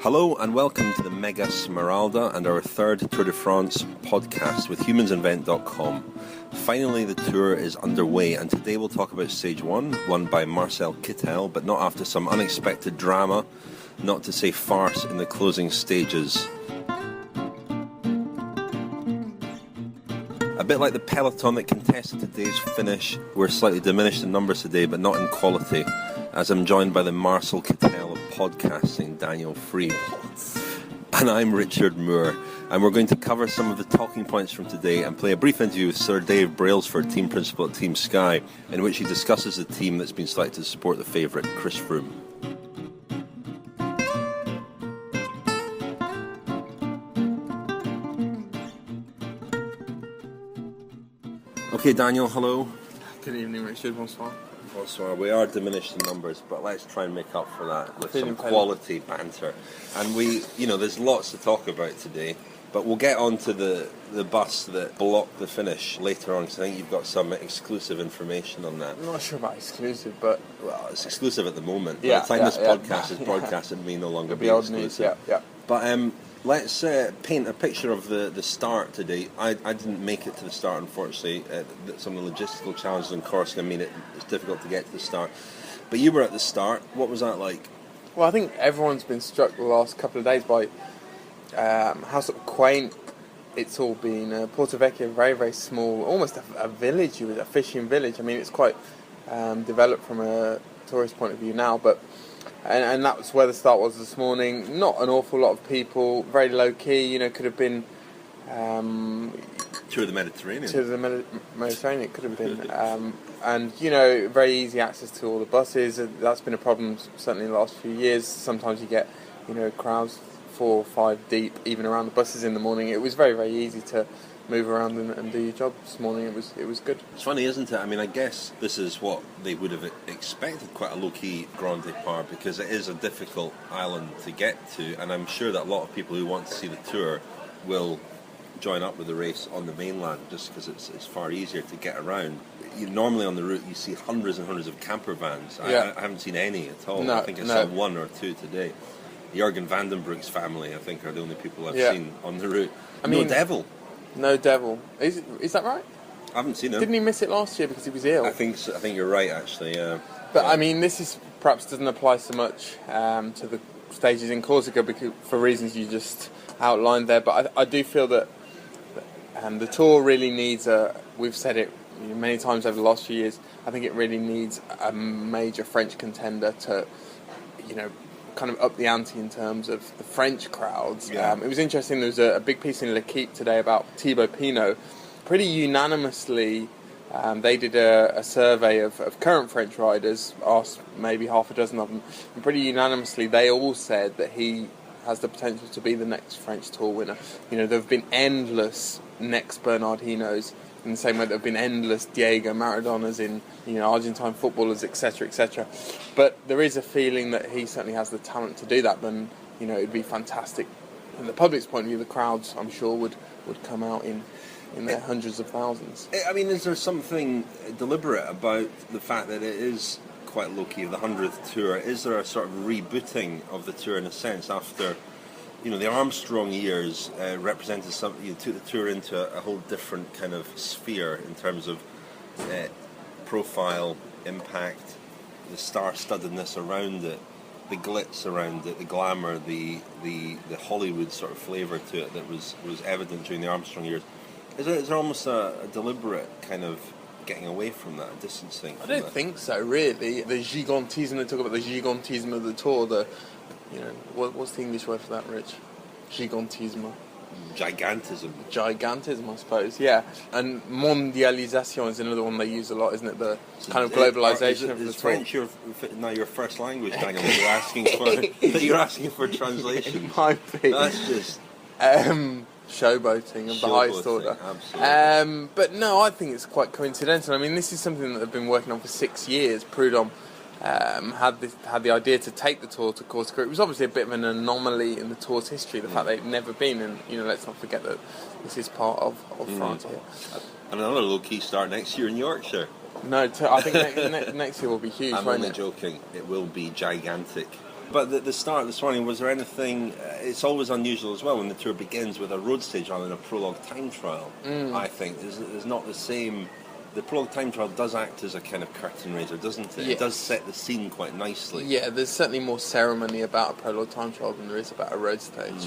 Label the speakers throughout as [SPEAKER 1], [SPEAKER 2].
[SPEAKER 1] Hello and welcome to the Mega Smeralda and our third Tour de France podcast with humansinvent.com. Finally, the tour is underway, and today we'll talk about Stage 1, won by Marcel Kittel, but not after some unexpected drama, not to say farce, in the closing stages. A bit like the peloton that contested today's finish, we're slightly diminished in numbers today, but not in quality, as I'm joined by the Marcel Kittel of podcasting, Daniel Friebe. And I'm Richard Moore, and we're going to cover some of the talking points from today and play a brief interview with Sir Dave Brailsford, team principal at Team Sky, in which he discusses the team that's been selected to support the favourite, Chris Froome. Okay, Daniel, hello.
[SPEAKER 2] Good evening, Richard. Bonsoir.
[SPEAKER 1] Bonsoir. We are diminished in numbers, but let's try and make up for that with some quality banter. And there's lots to talk about today, but we'll get on to the bus that blocked the finish later on, because I think you've got some exclusive information on that.
[SPEAKER 2] I'm not sure about exclusive, but...
[SPEAKER 1] Well, it's exclusive at the moment.
[SPEAKER 2] Yeah,
[SPEAKER 1] By the time this podcast is broadcast, it may no longer be exclusive.
[SPEAKER 2] Yeah.
[SPEAKER 1] But let's paint a picture of the start today. I didn't make it to the start, unfortunately. Some of the logistical challenges in Corsica mean it's difficult to get to the start. But you were at the start. What was that like?
[SPEAKER 2] Well, I think everyone's been struck the last couple of days by how sort of quaint it's all been. Porto Vecchio, very, very small, almost a village, a fishing village. I mean, it's quite developed from a tourist point of view now, but... And that was where the start was this morning. Not an awful lot of people, very low key. Could have been
[SPEAKER 1] Tour of the Mediterranean.
[SPEAKER 2] Tour of the Mediterranean. It could have been, and very easy access to all the buses. That's been a problem certainly in the last few years. Sometimes you get crowds 4 or 5 deep, even around the buses in the morning. It was very, very easy to move around and do your job this morning. It was good.
[SPEAKER 1] It's funny, isn't it? I mean, I guess this is what they would have expected, quite a low-key Grand Départ, because it is a difficult island to get to, and I'm sure that a lot of people who want to see the tour will join up with the race on the mainland, just because it's far easier to get around. Normally on the route you see hundreds and hundreds of camper vans.
[SPEAKER 2] Yeah.
[SPEAKER 1] I haven't seen any at all.
[SPEAKER 2] No,
[SPEAKER 1] I think I saw 1 or 2 today. Jürgen Vandenbroek's family, I think, are the only people I've seen on the route. No devil. Is that right? I haven't seen him.
[SPEAKER 2] Didn't he miss it last year because he was ill?
[SPEAKER 1] I think you're right, actually. Yeah.
[SPEAKER 2] But I mean, this is perhaps doesn't apply so much to the stages in Corsica because for reasons you just outlined there. But I do feel that the tour really needs we've said it many times over the last few years. I think it really needs a major French contender to, kind of up the ante in terms of the French crowds.
[SPEAKER 1] Yeah.
[SPEAKER 2] It was interesting, there was a big piece in L'Equipe today about Thibaut Pinot. Pretty unanimously, they did a survey of current French riders, asked maybe half a dozen of them, and pretty unanimously they all said that he has the potential to be the next French Tour winner. There have been endless next Bernard Hinaults, in the same way there have been endless Diego Maradonas in Argentine footballers, etc., etc. But there is a feeling that he certainly has the talent to do that. Then it'd be fantastic. From the public's point of view, the crowds, I'm sure, would come out in their hundreds of thousands.
[SPEAKER 1] I mean, is there something deliberate about the fact that it is quite low-key, the 100th tour? Is there a sort of rebooting of the tour in a sense after... the Armstrong years represented took the tour into a whole different kind of sphere in terms of profile, impact, the star-studdedness around it, the glitz around it, the glamour, the Hollywood sort of flavour to it that was evident during the Armstrong years. Is there almost a deliberate kind of getting away from that, distancing from
[SPEAKER 2] I don't think so, really. The gigantisme, they talk about the gigantisme of the tour, what's the English word for that, Rich? Gigantisme. Gigantism, I suppose, yeah. And mondialisation is another one they use a lot, isn't it? The kind of globalisation of the tour.
[SPEAKER 1] Is French now your first language, Daniel? You're asking for translation.
[SPEAKER 2] It might be.
[SPEAKER 1] That's just...
[SPEAKER 2] showboating of the highest order.
[SPEAKER 1] Absolutely.
[SPEAKER 2] But no, I think it's quite coincidental. I mean, this is something that they've been working on for 6 years. Prudhomme had the idea to take the tour to Corsica. It was obviously a bit of an anomaly in the tour's history, the fact that it'd never been, and let's not forget that this is part of France here.
[SPEAKER 1] And another low-key start next year in Yorkshire.
[SPEAKER 2] No, I think next year will be huge.
[SPEAKER 1] I'm only joking. It will be gigantic. But the start this morning, was there anything... it's always unusual as well when the tour begins with a road stage rather than a prologue time trial, I think. There's not the same... The prologue time trial does act as a kind of curtain raiser, doesn't it?
[SPEAKER 2] Yes.
[SPEAKER 1] It does set the scene quite nicely.
[SPEAKER 2] Yeah, there's certainly more ceremony about a prologue time trial than there is about a road stage.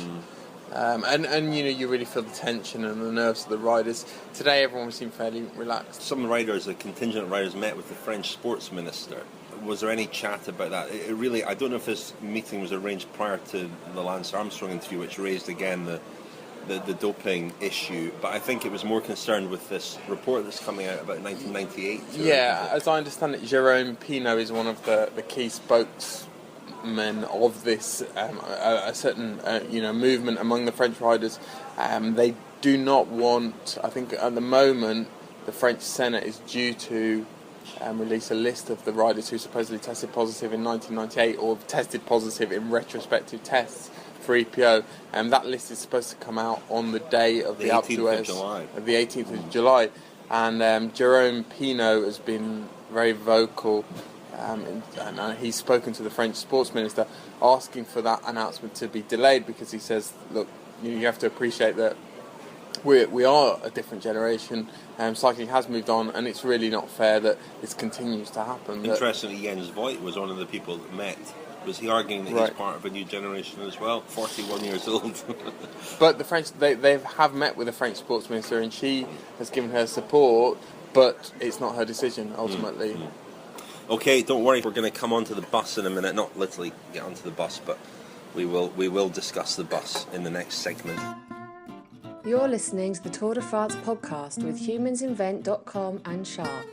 [SPEAKER 2] And you really feel the tension and the nerves of the riders. Today everyone seemed fairly relaxed.
[SPEAKER 1] Some riders, the contingent riders, met with the French sports minister. Was there any chat about that? It really, I don't know if this meeting was arranged prior to the Lance Armstrong interview, which raised again the doping issue, but I think it was more concerned with this report that's coming out about 1998.
[SPEAKER 2] Yeah, as I understand it, Jérôme Pinault is one of the key spokesmen of this a certain movement among the French riders. They do not want, I think at the moment, the French Senate is due to release a list of the riders who supposedly tested positive in 1998 or tested positive in retrospective tests for EPO, and that list is supposed to come out on the day of the Alpe d'Huez, the 18th of July. And Jérôme Pinault has been very vocal, and he's spoken to the French sports minister asking for that announcement to be delayed, because he says, look, you have to appreciate that we are a different generation. Cycling has moved on, and it's really not fair that this continues to happen.
[SPEAKER 1] Interestingly, Jens Voigt was one of the people that met. Was he arguing that he's part of a new generation as well? 41 years old.
[SPEAKER 2] But the French, they have met with the French sports minister, and she has given her support, but it's not her decision ultimately.
[SPEAKER 1] Okay, don't worry. We're going to come onto the bus in a minute. Not literally get onto the bus, but we will discuss the bus in the next segment.
[SPEAKER 3] You're listening to the Tour de France podcast with humansinvent.com and Sharp.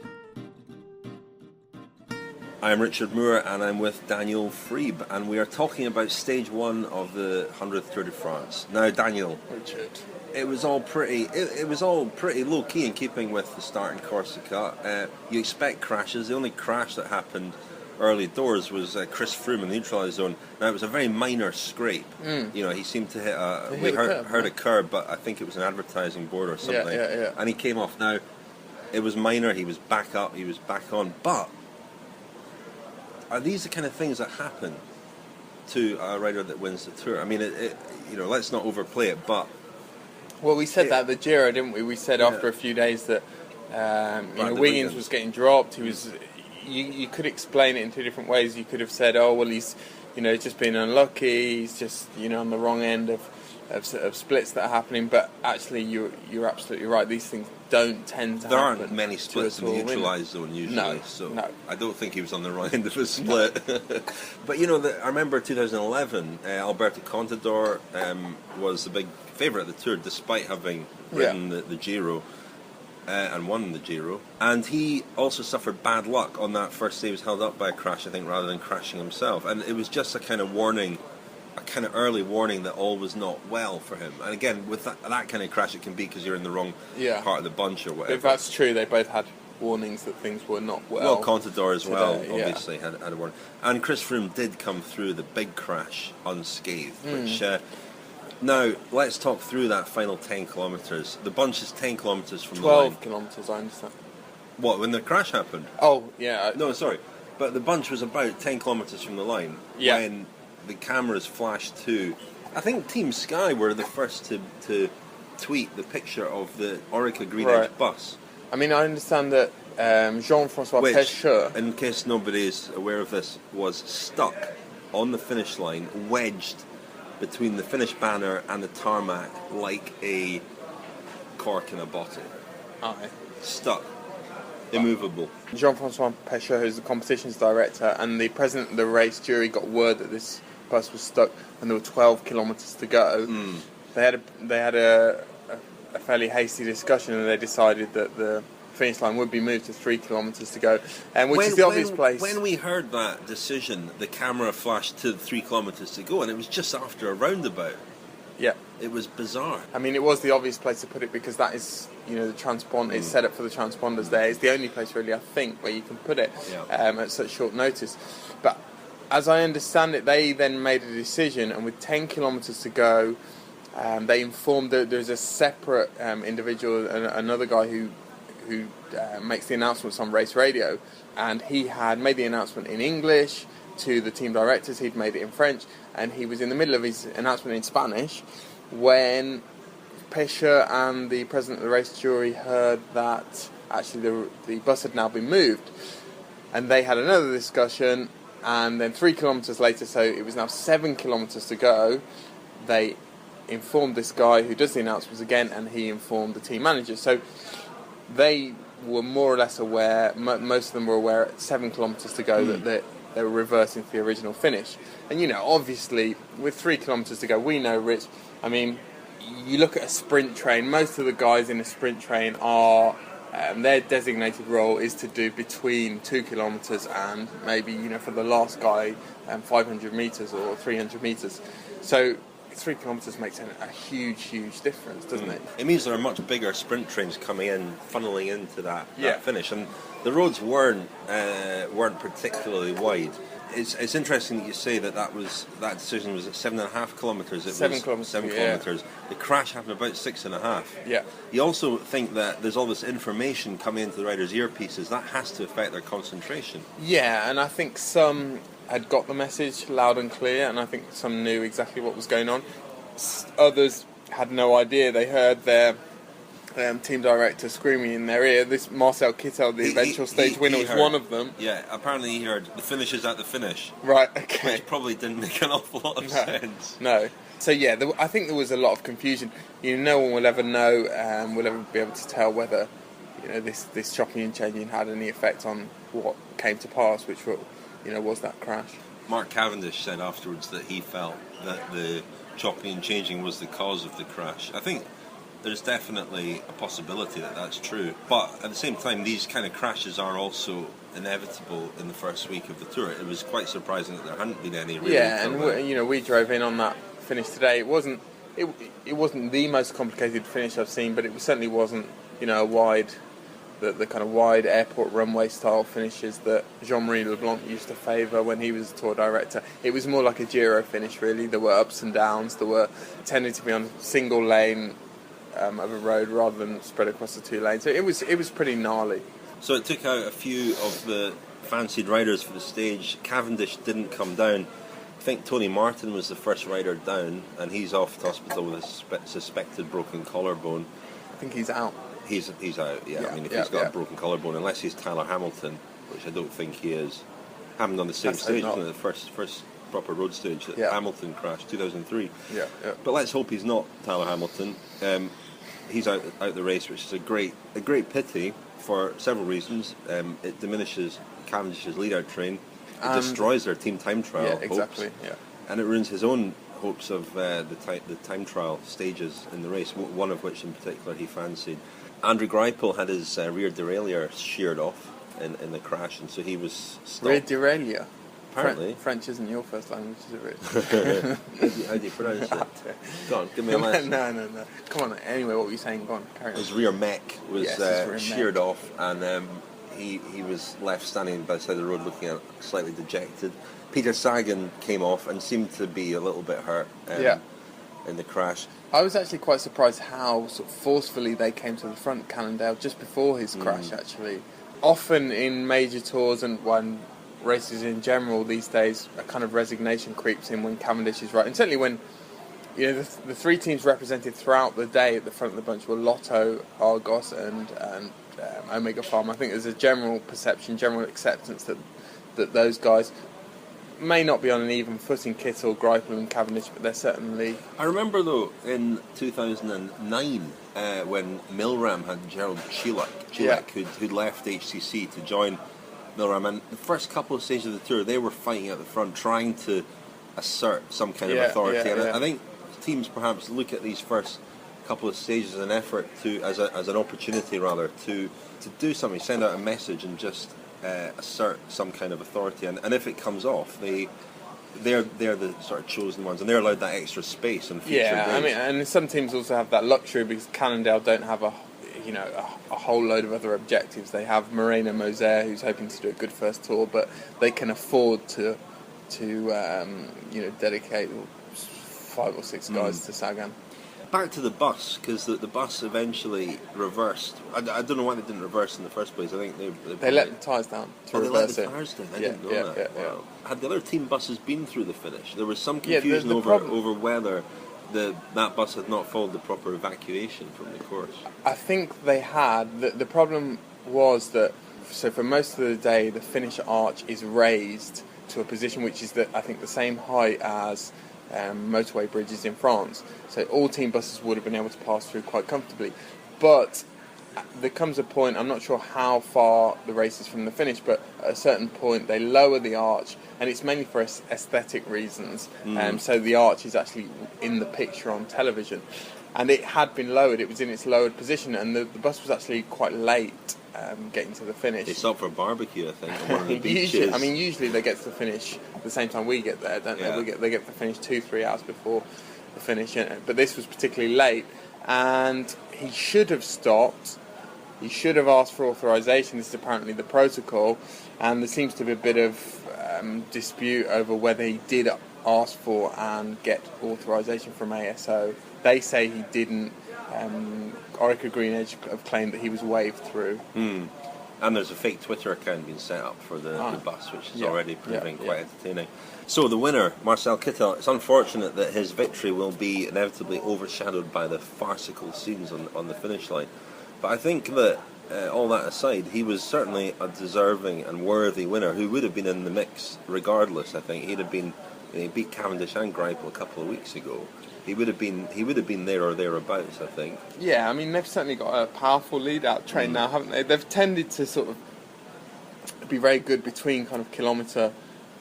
[SPEAKER 1] I'm Richard Moore, and I'm with Daniel Friebe, and we are talking about stage one of the 100th Tour de France. Now, Daniel,
[SPEAKER 2] Richard,
[SPEAKER 1] it was all pretty low key in keeping with the start in Corsica. You expect crashes. The only crash that happened early doors was Chris Froome in the neutralised zone. Now, it was a very minor scrape. He seemed to hit we heard a curb, but I think it was an advertising board or something.
[SPEAKER 2] Yeah.
[SPEAKER 1] And he came off. Now, it was minor. He was back up. He was back on. But are these the kind of things that happen to a rider that wins the Tour? I mean, let's not overplay it, but...
[SPEAKER 2] Well, we said that at the Giro, didn't we? We said after a few days that Wiggins was getting dropped. He was... You could explain it in two different ways. You could have said, oh, well, he's just been unlucky. He's just, on the wrong end of splits that are happening. But actually, you're absolutely right. These things don't tend to happen.
[SPEAKER 1] There aren't many splits in the neutralised zone usually. No. I don't think he was on the wrong end of a split. No. But, I remember 2011, Alberto Contador was the big favourite at the Tour, despite having ridden the Giro. And won the Giro, and he also suffered bad luck on that first day. He was held up by a crash, I think, rather than crashing himself, and it was just a kind of warning, a kind of early warning that all was not well for him. And again, with that kind of crash, it can be because you're in the wrong part of the bunch or whatever.
[SPEAKER 2] If that's true, they both had warnings that things were not well.
[SPEAKER 1] Well, Contador as well, obviously, had a warning. And Chris Froome did come through the big crash unscathed, which... Now, let's talk through that final 10 kilometres. The bunch is 10 kilometres from the line.
[SPEAKER 2] 12 kilometres, I understand.
[SPEAKER 1] What, when the crash happened?
[SPEAKER 2] Oh, yeah.
[SPEAKER 1] No, sorry. But the bunch was about 10 kilometres from the line when the cameras flashed to... I think Team Sky were the first to tweet the picture of the Orica Green Edge bus.
[SPEAKER 2] I mean, I understand that Jean-François Pecheur...
[SPEAKER 1] in case nobody is aware of this, was stuck on the finish line, wedged between the finish banner and the tarmac like a cork in a bottle.
[SPEAKER 2] Aye.
[SPEAKER 1] Stuck. Immovable.
[SPEAKER 2] Jean-François Pecheur, who's the competitions director, and the president of the race jury got word that this bus was stuck and there were 12 kilometres to go. They had a fairly hasty discussion, and they decided that the finish line would be moved to 3 kilometres to go, which is the obvious place.
[SPEAKER 1] When we heard that decision, the camera flashed to 3 kilometres to go, and it was just after a roundabout.
[SPEAKER 2] Yeah.
[SPEAKER 1] It was bizarre.
[SPEAKER 2] I mean, it was the obvious place to put it, because that is, the transponder, it's set up for the transponders there. It's the only place, really, I think, where you can put it at such short notice. But as I understand it, they then made a decision, and with 10 kilometres to go, they informed that there's a separate individual, another guy who makes the announcements on race radio, and he had made the announcement in English, to the team directors. He'd made it in French, and he was in the middle of his announcement in Spanish when Pesce and the president of the race jury heard that actually the bus had now been moved, and they had another discussion, and then 3 kilometres later, so it was now 7 kilometres to go, they informed this guy who does the announcements again, and he informed the team manager. So they were more or less aware, most of them were aware at 7 kilometres to go that they were reversing to the original finish. And, you know, obviously, with 3 kilometres to go, we know, Rich, I mean, you look at a sprint train, most of the guys in a sprint train are, their designated role is to do between 2 kilometres and maybe, you know, for the last guy, 500 metres or 300 metres. So 3 kilometres makes a huge, huge difference, doesn't it?
[SPEAKER 1] It means there are much bigger sprint trains coming in, funneling into that
[SPEAKER 2] Yeah.
[SPEAKER 1] finish, and the roads weren't particularly wide. It's interesting that you say that decision was at 7.5 kilometres.
[SPEAKER 2] 7 kilometres.
[SPEAKER 1] 7 kilometres. The crash happened about 6.5.
[SPEAKER 2] Yeah.
[SPEAKER 1] You also think that there's all this information coming into the riders' earpieces that has to affect their concentration.
[SPEAKER 2] Yeah, and I think some had got the message loud and clear, and I think some knew exactly what was going on. Others had no idea. They heard their team director screaming in their ear. This Marcel Kittel, the eventual stage winner, was one of them.
[SPEAKER 1] Yeah, apparently he heard the finish is at the finish.
[SPEAKER 2] Right, okay.
[SPEAKER 1] Which probably didn't make an awful lot of sense.
[SPEAKER 2] No. So yeah, I think there was a lot of confusion. You know, no one will ever know, will ever be able to tell whether, you know, this chopping and changing had any effect on what came to pass, which was that crash.
[SPEAKER 1] Mark Cavendish said afterwards that he felt that the chopping and changing was the cause of the crash. I think there's definitely a possibility that that's true, but at the same time, these kind of crashes are also inevitable in the first week of the Tour. It was quite surprising that there hadn't been any. Really,
[SPEAKER 2] yeah, and we drove in on that finish today. It wasn't the most complicated finish I've seen, but it certainly wasn't, you know, the kind of wide airport runway style finishes that Jean-Marie Leblanc used to favour when he was tour director. It was more like a Giro finish, really. There were ups and downs. There were tended to be on a single lane of a road rather than spread across the 2 lanes. So it was pretty gnarly.
[SPEAKER 1] So it took out a few of the fancied riders for the stage. Cavendish didn't come down. I think Tony Martin was the first rider down, and he's off to hospital with a suspected broken collarbone.
[SPEAKER 2] I think he's out.
[SPEAKER 1] He's out, yeah. I mean, if he's got a broken collarbone, unless he's Tyler Hamilton, which I don't think he is. Happened on the same stage, wasn't it? The first proper road stage that Hamilton crashed, 2003.
[SPEAKER 2] Yeah.
[SPEAKER 1] But let's hope he's not Tyler Hamilton. He's out the race, which is a great pity for several reasons. It diminishes Cavendish's lead-out train. It destroys their team time trial hopes.
[SPEAKER 2] Exactly. Yeah.
[SPEAKER 1] And it ruins his own hopes of the time trial stages in the race, one of which in particular he fancied. Andrew Greipel had his rear derailleur sheared off in the crash, and so he was stopped.
[SPEAKER 2] Rear derailleur?
[SPEAKER 1] Apparently.
[SPEAKER 2] French isn't your first language, is it, Rich?
[SPEAKER 1] How do you pronounce it? Go on, give me a lesson.
[SPEAKER 2] No. Come on, anyway, what were you saying? Go on, carry on.
[SPEAKER 1] His rear mech was sheared
[SPEAKER 2] mech.
[SPEAKER 1] off, and he was left standing by the side of the road looking slightly dejected. Peter Sagan came off and seemed to be a little bit hurt in the crash.
[SPEAKER 2] I was actually quite surprised how sort of forcefully they came to the front, Cannondale, just before his crash, actually. Often in major tours and when races in general these days, a kind of resignation creeps in when Cavendish is right. And certainly when, you know, the 3 teams represented throughout the day at the front of the bunch were Lotto, Argos and Omega Pharma. I think there's a general perception, general acceptance that those guys may not be on an even footing, Kittel, Greipel and Cavendish, but they're certainly...
[SPEAKER 1] I remember, though, in 2009, when Milram had Gerald Chilak who'd left HCC to join Milram, and the first couple of stages of the Tour, they were fighting at the front, trying to assert some kind of authority. I think teams perhaps look at these first couple of stages as an effort as an opportunity, rather, to do something, send out a message and just assert some kind of authority, and if it comes off, they're the sort of chosen ones, and they're allowed that extra space on future days.
[SPEAKER 2] I mean, and some teams also have that luxury because Cannondale don't have a whole load of other objectives. They have Moreno Moser, who's hoping to do a good first tour, but they can afford to dedicate 5 or 6 guys to Sagan.
[SPEAKER 1] back to the bus, because the bus eventually reversed. I don't know why they didn't reverse in the first place. I think
[SPEAKER 2] they let the tyres down to reverse
[SPEAKER 1] they
[SPEAKER 2] it.
[SPEAKER 1] let the tyres down. I didn't know that.
[SPEAKER 2] Yeah.
[SPEAKER 1] Wow. Had the other team buses been through the finish? There was some confusion over whether that bus had not followed the proper evacuation from the course.
[SPEAKER 2] I think they had. The problem was that, so for most of the day, the finish arch is raised to a position which is, I think, the same height as motorway bridges in France. So all team buses would have been able to pass through quite comfortably. But there comes a point, I'm not sure how far the race is from the finish, but at a certain point they lower the arch, and it's mainly for aesthetic reasons. So the arch is actually in the picture on television. And it had been lowered, it was in its lowered position, and the bus was actually quite late getting to the finish.
[SPEAKER 1] They stopped for a barbecue, I think, on one of the beaches.
[SPEAKER 2] Usually they get to the finish the same time we get there, don't they? They get to the finish 2-3 hours before the finish. But this was particularly late, and he should have stopped. He should have asked for authorisation. This is apparently the protocol, and there seems to be a bit of dispute over whether he did ask for and get authorisation from ASO. They say he didn't. Orica Green Edge have claimed that he was waved through.
[SPEAKER 1] And there's a fake Twitter account being set up for the bus, which is already proving quite entertaining. So the winner, Marcel Kittel, it's unfortunate that his victory will be inevitably overshadowed by the farcical scenes on the finish line. But I think that, all that aside, he was certainly a deserving and worthy winner who would have been in the mix regardless. I think he beat Cavendish and Greipel a couple of weeks ago. He would have been there or thereabouts, I think. Yeah,
[SPEAKER 2] I mean, they've certainly got a powerful lead-out train now, haven't they? They've tended to sort of be very good between kind of kilometre,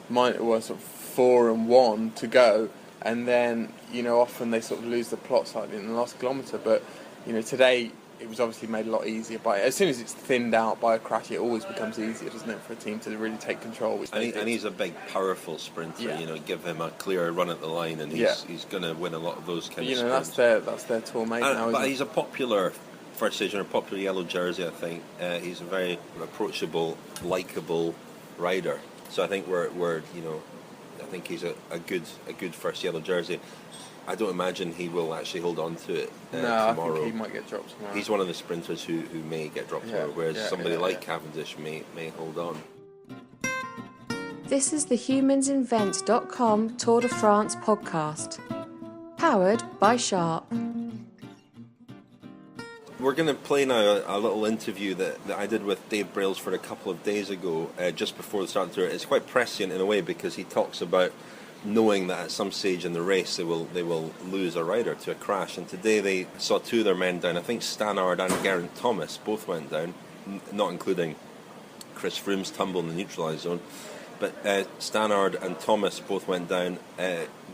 [SPEAKER 2] sort of 4 and 1 to go, and then, often they sort of lose the plot slightly in the last kilometre. But, today it was obviously made a lot easier as soon as it's thinned out by a crash, it always becomes easier, doesn't it, for a team to really take control.
[SPEAKER 1] And he's a big, powerful sprinter. Give him a clear run at the line, and he's going to win a lot of those kind of sprints.
[SPEAKER 2] That's their tour mate now.
[SPEAKER 1] But he's a popular first stage and a popular yellow jersey. I think he's a very approachable, likeable rider. So I think I think he's a good first yellow jersey. I don't imagine he will actually hold on to it tomorrow.
[SPEAKER 2] I think he might get dropped tomorrow.
[SPEAKER 1] He's one of the sprinters who may get dropped tomorrow, whereas somebody like Cavendish may hold on.
[SPEAKER 3] This is the humansinvent.com Tour de France podcast, powered by Sharp.
[SPEAKER 1] We're going to play now a little interview that I did with Dave Brailsford a couple of days ago, just before the start of the tour. It's quite prescient in a way because he talks about knowing that at some stage in the race they will lose a rider to a crash, and today they saw two of their men down. I think Stannard and Geraint Thomas both went down, not including Chris Froome's tumble in the neutralised zone, but Stannard and Thomas both went down.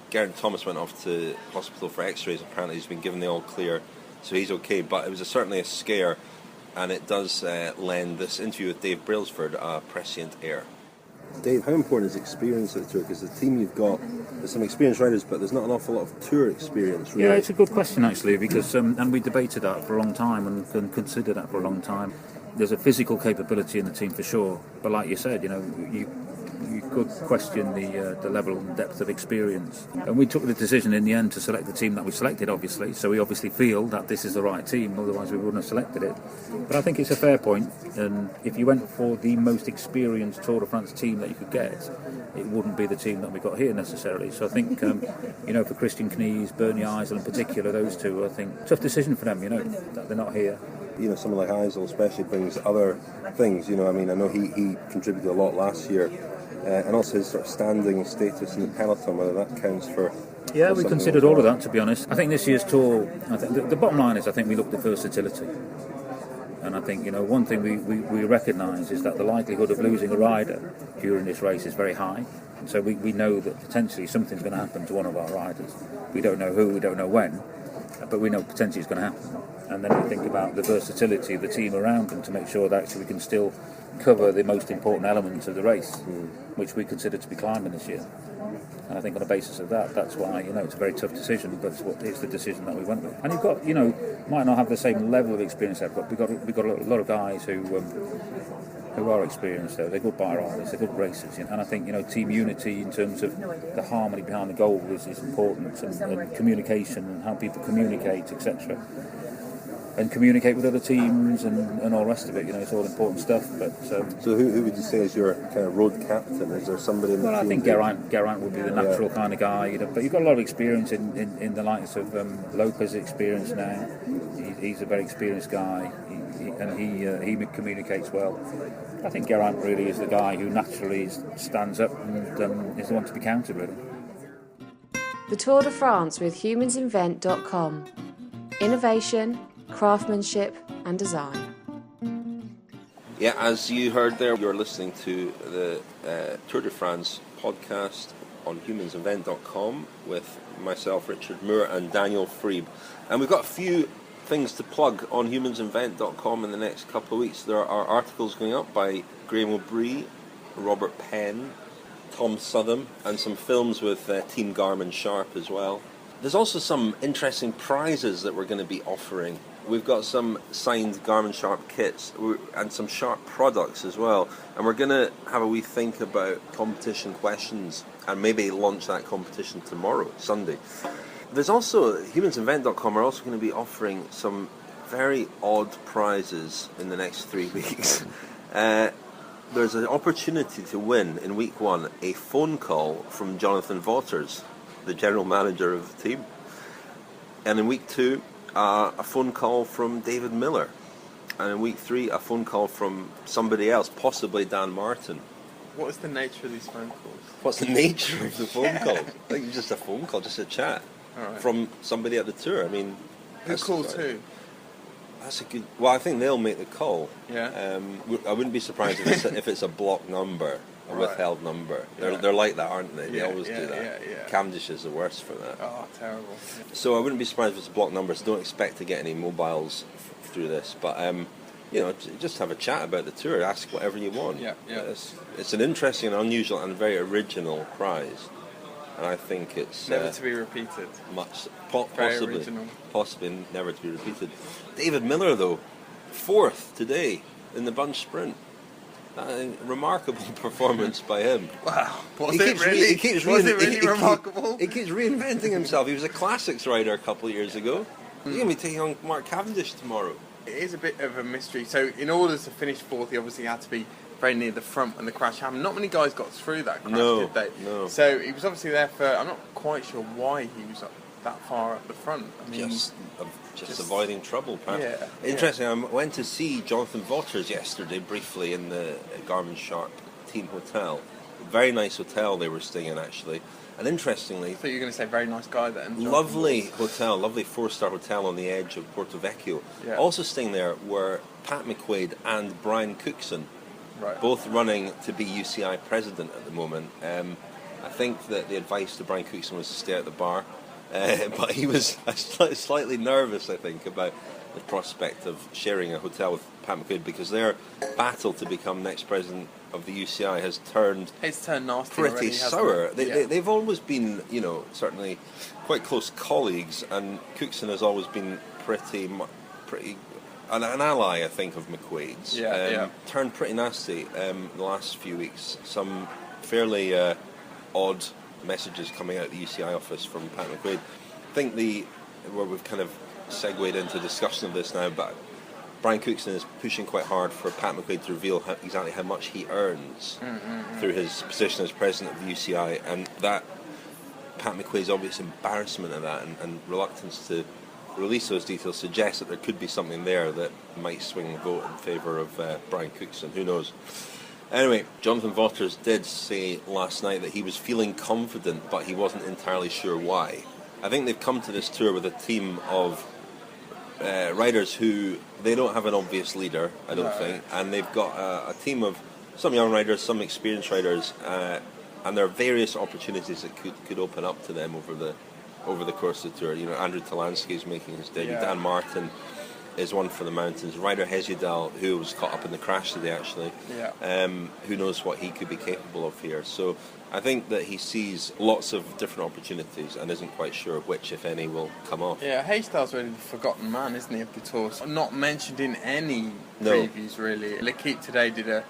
[SPEAKER 1] Geraint Thomas went off to hospital for x-rays. Apparently he's been given the all clear, so he's okay, but it was certainly a scare, and it does lend this interview with Dave Brailsford a prescient air. Dave, how important is experience at the tour? Because the team you've got, there's some experienced riders, but there's not an awful lot of tour experience, really.
[SPEAKER 4] Yeah, it's a good question, actually, because and we debated that for a long time and considered that for a long time. There's a physical capability in the team for sure, but like you said, you could question the level and depth of experience. And we took the decision in the end to select the team that we selected, obviously, so we obviously feel that this is the right team, otherwise we wouldn't have selected it. But I think it's a fair point, and if you went for the most experienced Tour de France team that you could get, it wouldn't be the team that we got here necessarily. So I think, for Christian Knees, Bernie Eisel in particular, those two, I think, tough decision for them, that they're not here.
[SPEAKER 1] Someone like Eisel especially brings other things, I know he contributed a lot last year, and also his sort of standing status in the peloton, whether that counts for...
[SPEAKER 4] Yeah, we considered all of that, to be honest. I think this year's tour, I think the bottom line is I think we looked at versatility. And I think, one thing we recognise is that the likelihood of losing a rider during this race is very high. And so we know that potentially something's going to happen to one of our riders. We don't know who, we don't know when, but we know potentially it's going to happen. And then we think about the versatility of the team around them to make sure that actually we can still cover the most important elements of the race, which we consider to be climbing this year. And I think on the basis of that, that's why, it's a very tough decision, but it's the decision that we went with. And you've got, might not have the same level of experience there, but we've got a lot of guys who who are experienced though. They're good bar riders, they're good racers, and I think team unity in terms of the harmony behind the goal is important, and communication and how people communicate, etc. And communicate with other teams and all the rest of it. It's all important stuff. But
[SPEAKER 1] so who would you say is your kind of road captain? Is there somebody in the team?
[SPEAKER 4] Well, I think Geraint would be the natural kind of guy. But you've got a lot of experience in the likes of Lopez. Experience now. He's a very experienced guy, he communicates well. I think Geraint really is the guy who naturally stands up and is the one to be counted, really.
[SPEAKER 3] The Tour de France with humansinvent.com. Innovation, craftsmanship and design.
[SPEAKER 1] Yeah, as you heard there, you're listening to the Tour de France podcast on humansinvent.com with myself, Richard Moore, and Daniel Friebe. And we've got a few things to plug on humansinvent.com in the next couple of weeks. There are articles going up by Graham O'Brien, Robert Penn, Tom Southam, and some films with Team Garmin Sharp as well. There's also some interesting prizes that we're going to be offering. We've got some signed Garmin Sharp kits and some Sharp products as well. And we're going to have a wee think about competition questions and maybe launch that competition tomorrow, Sunday. There's also, humansinvent.com are also going to be offering some very odd prizes in the next 3 weeks. There's an opportunity to win in week 1 a phone call from Jonathan Vaughters, the general manager of the team. And in week 2, a phone call from David Miller. And in week 3, a phone call from somebody else, possibly Dan Martin.
[SPEAKER 2] What is the nature of these phone calls?
[SPEAKER 1] What's the nature of the phone call? I think it's just a phone call, just a chat from somebody at the tour. I mean,
[SPEAKER 2] who calls who?
[SPEAKER 1] That's a good. Well, I think they'll make the call.
[SPEAKER 2] Yeah.
[SPEAKER 1] I wouldn't be surprised if it's a blocked number, a withheld number. They're like that, aren't they? They always do that.
[SPEAKER 2] Yeah.
[SPEAKER 1] Cavendish is the worst for that.
[SPEAKER 2] Oh, terrible. Yeah.
[SPEAKER 1] So I wouldn't be surprised if it's a blocked number. So don't expect to get any mobiles through this. But just have a chat about the tour. Ask whatever you want.
[SPEAKER 2] Yeah.
[SPEAKER 1] It's an interesting and unusual and very original prize. And I think it's
[SPEAKER 2] never to be repeated.
[SPEAKER 1] Possibly never to be repeated. David Miller, though, 4th today in the bunch sprint. Remarkable performance by him.
[SPEAKER 2] Wow, was it really remarkable?
[SPEAKER 1] He keeps reinventing himself. He was a classics rider a couple of years ago. He's going to be taking on Mark Cavendish tomorrow.
[SPEAKER 2] It is a bit of a mystery. So in order to finish 4th, he obviously had to be very near the front when the crash happened. Not many guys got through that crash, did they?
[SPEAKER 1] No.
[SPEAKER 2] So he was obviously there for, I'm not quite sure why he was up that far up the front. I mean,
[SPEAKER 1] just avoiding trouble, perhaps.
[SPEAKER 2] Yeah.
[SPEAKER 1] Interesting, I went to see Jonathan Vaughters yesterday briefly in the Garmin Sharp team hotel. Very nice hotel they were staying in, actually. And interestingly...
[SPEAKER 2] I thought you were going to say very nice guy then.
[SPEAKER 1] Lovely hotel, lovely 4-star hotel on the edge of Porto Vecchio. Yeah. Also staying there were Pat McQuaid and Brian Cookson.
[SPEAKER 2] Right.
[SPEAKER 1] Both running to be UCI president at the moment. I think that the advice to Brian Cookson was to stay at the bar, but he was slightly nervous, I think, about the prospect of sharing a hotel with Pat McQuaid because their battle to become next president of the UCI has turned
[SPEAKER 2] nasty
[SPEAKER 1] pretty
[SPEAKER 2] already,
[SPEAKER 1] sour. They've always been, certainly quite close colleagues, and Cookson has always been pretty an ally, I think, of McQuaid's. Turned pretty nasty the last few weeks. Some fairly odd messages coming out of the UCI office from Pat McQuaid. I think where we've kind of segued into discussion of this now, but Brian Cookson is pushing quite hard for Pat McQuaid to reveal exactly how much he earns through his position as president of the UCI, and that Pat McQuaid's obvious embarrassment of that and reluctance to release those details suggests that there could be something there that might swing the vote in favour of Brian Cookson. Who knows? Anyway, Jonathan Vaughters did say last night that he was feeling confident, but he wasn't entirely sure why. I think they've come to this tour with a team of riders who they don't have an obvious leader, I don't think, and they've got a team of some young riders, some experienced riders, and there are various opportunities that could open up to them over the course of the tour. Andrew Talansky is making his debut. Dan Martin is one for the mountains. Ryder Hesjedal, who was caught up in the crash today, actually. Who knows what he could be capable of here. So I think that he sees lots of different opportunities and isn't quite sure which, if any, will come off.
[SPEAKER 2] Yeah, Hesjedal's really the forgotten man, isn't he, of the tour? Not mentioned in any previews, really. L'Equipe today did a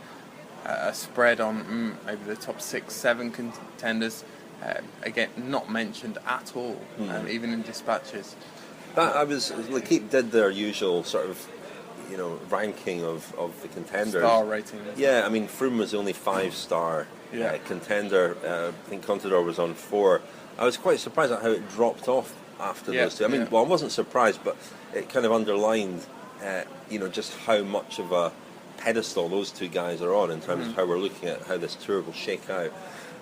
[SPEAKER 2] a spread on maybe the top 6-7 contenders. Again, not mentioned at all, even in dispatches.
[SPEAKER 1] L'Équipe did their usual sort of, ranking of the contenders.
[SPEAKER 2] Star rating.
[SPEAKER 1] Yeah, I mean, Froome was the only 5-star contender. I think Contador was on 4. I was quite surprised at how it dropped off after those two. I mean, well, I wasn't surprised, but it kind of underlined, just how much of a pedestal those two guys are on in terms of how we're looking at how this tour will shake out.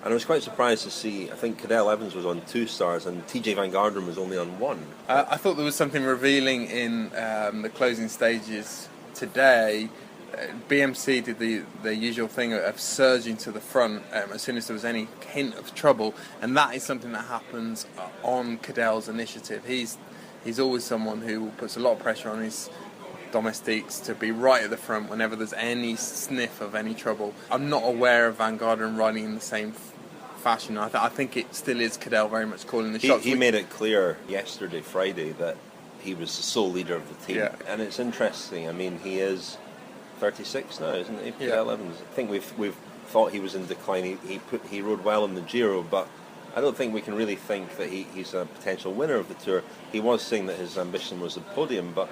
[SPEAKER 1] And I was quite surprised to see, I think Cadel Evans was on 2 stars and TJ Van Garderen was only on 1.
[SPEAKER 2] I thought there was something revealing in the closing stages today. BMC did the usual thing of surging to the front as soon as there was any hint of trouble, and that is something that happens on Cadel's initiative. He's always someone who puts a lot of pressure on his domestiques to be right at the front whenever there's any sniff of any trouble. I'm not aware of Van Garderen riding in the same fashion. I think it still is Cadel very much calling the shots.
[SPEAKER 1] He made it clear yesterday, Friday, that he was the sole leader of the team.
[SPEAKER 2] Yeah.
[SPEAKER 1] And it's interesting. I mean, he is 36 now, isn't he? Cadel Evans. I think we've thought he was in decline. He rode well in the Giro, but I don't think we can really think that he's a potential winner of the Tour. He was saying that his ambition was the podium, but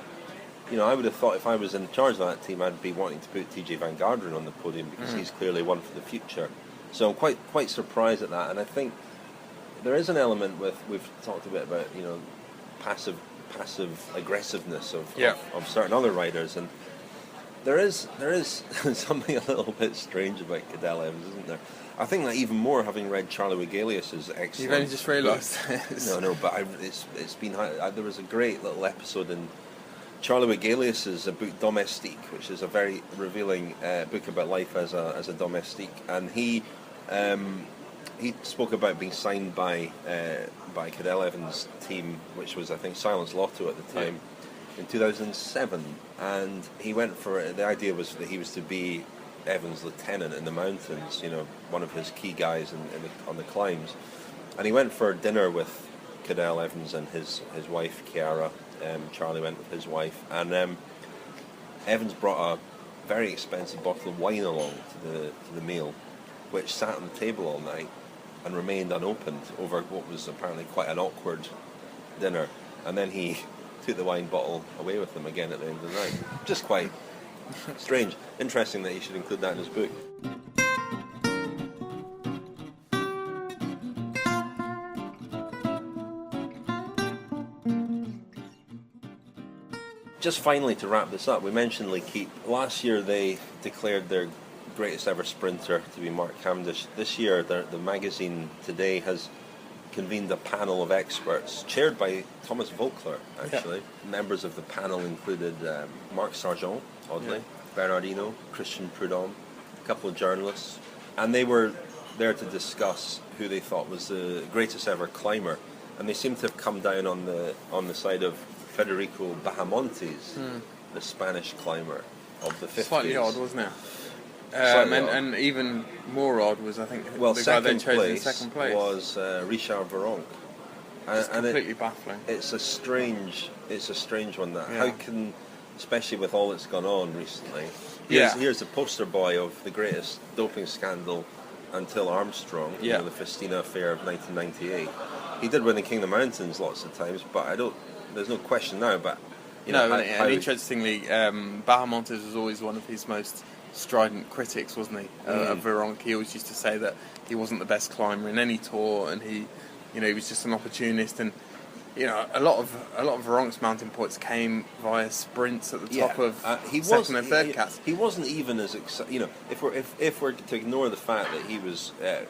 [SPEAKER 1] I would have thought if I was in charge of that team, I'd be wanting to put TJ Van Garderen on the podium because he's clearly one for the future. So I'm quite surprised at that, and I think there is an element we've talked a bit about passive aggressiveness of certain other riders, and there is something a little bit strange about Cadel Evans, isn't there? I think that even more having read Charlie Wigalius's excellent.
[SPEAKER 2] You've only just realised this.
[SPEAKER 1] No, but it's been there was a great little episode in Charlie Wigalius's book Domestique, which is a very revealing book about life as a domestique, and he spoke about being signed by Cadel Evans' team, which was I think Silence Lotto at the time, in 2007, and he went for it. The idea was that he was to be Evans' lieutenant in the mountains, one of his key guys on the climbs, and he went for dinner with Cadel Evans and his wife Chiara. Charlie went with his wife, and Evans brought a very expensive bottle of wine along to the meal, which sat on the table all night and remained unopened over what was apparently quite an awkward dinner, and then he took the wine bottle away with him again at the end of the night. Just quite strange. Interesting that he should include that in his book. Just finally, to wrap this up, we mentioned L'Équipe. Last year they declared their greatest ever sprinter to be Mark Cavendish. This year the magazine Today has convened a panel of experts chaired by Thomas Vogler, actually. Yeah. Members of the panel included Marc Sargent, oddly, Bernardino, Christian Prudhomme, a couple of journalists, and they were there to discuss who they thought was the greatest ever climber, and they seem to have come down on the side of Federico Bahamontes, the Spanish climber of the 50s.
[SPEAKER 2] Slightly odd, wasn't it? And even more odd was, I think, the guy they chose in second place
[SPEAKER 1] was Richard Virenque.
[SPEAKER 2] It's completely baffling.
[SPEAKER 1] It's a strange one. That how can, especially with all that's gone on recently. Here's the poster boy of the greatest doping scandal until Armstrong. The Festina affair of 1998. He did win the King of the Mountains lots of times, but there's no question now. But
[SPEAKER 2] and interestingly, Bahamontes was always one of his most strident critics, wasn't he? Of Virenque. He always used to say that he wasn't the best climber in any tour, and he was just an opportunist. And a lot of Virenque's mountain points came via sprints at the top of second and third cats.
[SPEAKER 1] He wasn't even as exciting. If we're to ignore the fact that he was a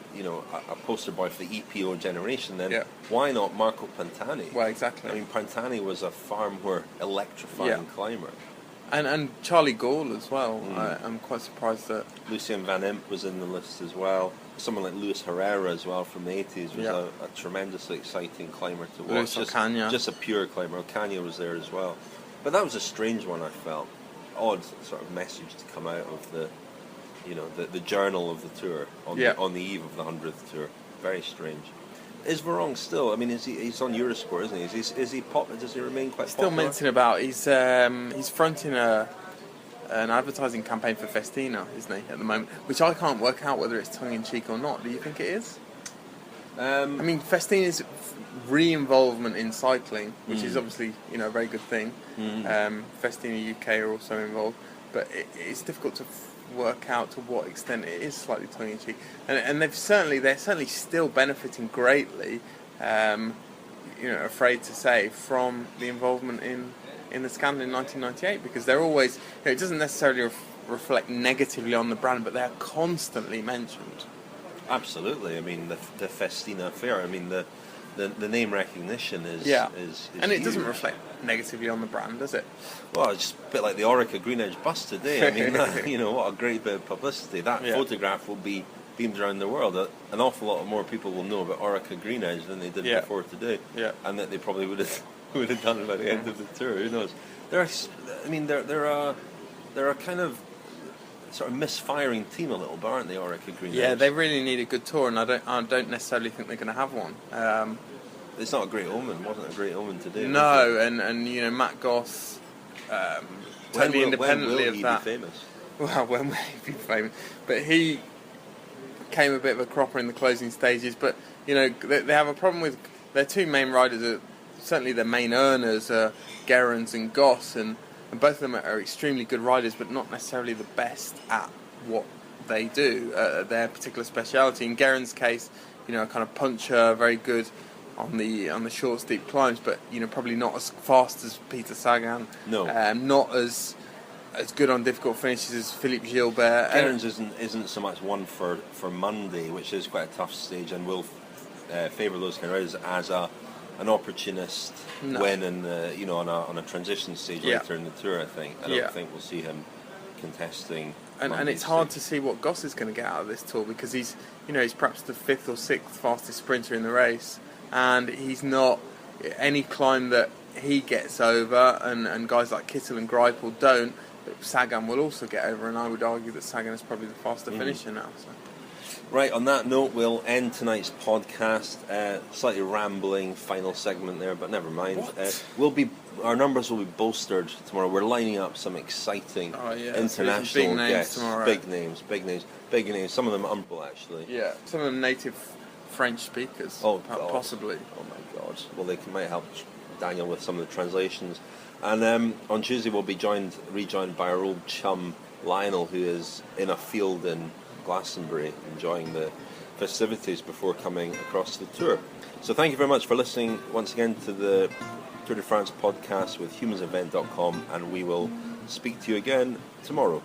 [SPEAKER 1] poster boy for the EPO generation, then why not Marco Pantani?
[SPEAKER 2] Well, exactly.
[SPEAKER 1] I mean, Pantani was a far more electrifying climber.
[SPEAKER 2] And Charlie Gall as well. I'm quite surprised that
[SPEAKER 1] Lucien Van Impe was in the list as well. Someone like Luis Herrera as well from the 80s was a tremendously exciting climber to watch. Just a pure climber. Ocaña was there as well. But that was a strange one, I felt. Odd sort of message to come out of the journal of the tour on the eve of the 100th tour. Very strange. Is Virenque still? I mean, he's on Eurosport, isn't he? Is he pop? Does he remain quite
[SPEAKER 2] still
[SPEAKER 1] popular?
[SPEAKER 2] Still mincing about. He's fronting a an advertising campaign for Festina, isn't he, at the moment? Which I can't work out whether it's tongue-in-cheek or not. Do you think it is? I mean, Festina's re-involvement in cycling, which is obviously, a very good thing. Festina UK are also involved, but it's difficult to work out to what extent it is slightly tongue-in-cheek. And they're certainly still benefiting greatly, afraid to say, from the involvement in the scandal in 1998, because they're always, it doesn't necessarily reflect negatively on the brand, but they're constantly mentioned.
[SPEAKER 1] Absolutely. I mean, the Festina affair, I mean, the name recognition is
[SPEAKER 2] and it
[SPEAKER 1] huge.
[SPEAKER 2] doesn't reflect negatively on the brand, does it?
[SPEAKER 1] Well, it's a bit like the Orica Green Edge bus today. I mean, what a great bit of publicity. That photograph will be beamed around the world. An awful lot more people will know about Orica Green Edge than they did before today. Yeah. And that they probably would have done by the end of the tour. Who knows? There are kind of sort of misfiring team a little bit, aren't they, Orica Green Edge?
[SPEAKER 2] Yeah, they really need a good tour, and I don't necessarily think they're going to have one.
[SPEAKER 1] It's not a great omen. Wasn't a great omen today.
[SPEAKER 2] No, and Matt Goss, totally independently of that.
[SPEAKER 1] When will he be famous?
[SPEAKER 2] Well, when will he be famous? But he came a bit of a cropper in the closing stages. But they have a problem with their two main riders. Certainly, their main earners are Gerrans and Goss, and both of them are extremely good riders, but not necessarily the best at what they do, their particular speciality. In Gerrans' case, a kind of puncher, very good on the short, steep climbs, but probably not as fast as Peter Sagan.
[SPEAKER 1] No,
[SPEAKER 2] not as good on difficult finishes as Philippe Gilbert.
[SPEAKER 1] Gerrans isn't so much one for Monday, which is quite a tough stage, and will favour those kind of riders as an opportunist when on a transition stage later in the tour. I don't think we'll see him contesting.
[SPEAKER 2] And it's hard to see what Goss is going to get out of this tour, because he's perhaps the 5th or 6th fastest sprinter in the race, and he's not any climb that he gets over, and guys like Kittel and Greipel don't. But Sagan will also get over, and I would argue that Sagan is probably the faster finisher now. So.
[SPEAKER 1] Right, on that note, we'll end tonight's podcast. Slightly rambling final segment there, but never mind. Our numbers will be bolstered tomorrow. We're lining up some exciting international
[SPEAKER 2] big names
[SPEAKER 1] guests.
[SPEAKER 2] Tomorrow.
[SPEAKER 1] Big names. Some of them humble, actually.
[SPEAKER 2] Yeah, some of them native French speakers.
[SPEAKER 1] Oh,
[SPEAKER 2] possibly.
[SPEAKER 1] Oh my God. Well, they might help Daniel with some of the translations. And on Tuesday, we'll be rejoined by our old chum Lionel, who is in a field in Glastonbury enjoying the festivities before coming across the tour. So thank you very much for listening once again to the Tour de France podcast with humansevent.com, and we will speak to you again tomorrow.